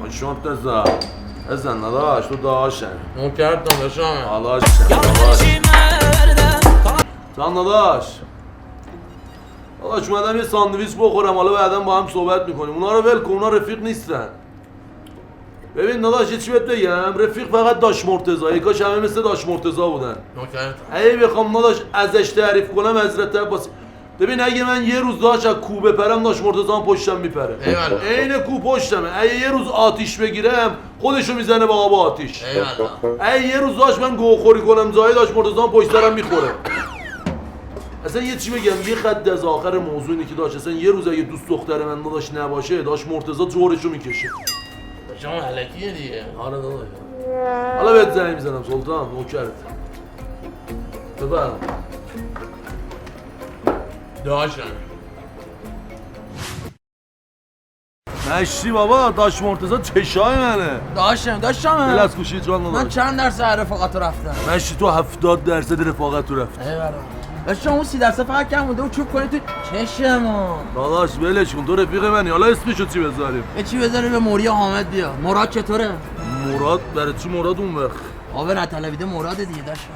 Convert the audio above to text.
شانت ازن نداشت تو داشتن نوکرت داداشم. حالا جان داداش اومدم یه ساندویچ بخورم حالا بعدا با هم صحبت میکنیم. اونا رو ول کن، اونا رفیق نیستن. ببین داداش یه چی بهت بگم، رفیق فقط داش مرتضی، کاش همه مثل داش مرتضی بودن. نوکرت. اگه بخوام داداش ازش تعریف کنم حضرت عباس، ببین اگه من یه روز داش از کو بپرم داش مرتضی هم پشتم میپره. ایوالله. عین کو پشتمه. اگه یه روز آتیش بگیرم خودشو میزنه با آب آتیش. ایوالله. اگه یه روز داش من گوخوری کنم زای داش مرتضی هم پشت سرم میخوره. اصلا یه چی بگم، یه خط از آخر موضوع اینه که داش اصلا یه روز اگه دوست دختر من داش نباشه داش مرتضی جورشو میکشه. شما علکیه دیگه. آره داداش. حالا بهت زنگ میزنم سلطان، نوکرت. بفرم. داشتم. مشتی بابا، داش مرتضی چشای منه. داشتم دل از کوشی جان من داداش. چند درصد رفاقت رو رفتم؟ مشتی تو 70% رفاقت تو رفت. داشتم اون 30% فقط کم مونده و چوب کنی تو چشمون. داداش ولش کن، تو رفیق منی. حالا اسمشو چی بذاریم؟ یه چی بذاری به موری حامد بیا. مراد چطوره؟ مراد؟ برای چی مراد اون وقت؟ آب نطلبیده مراد دیگه داشتم.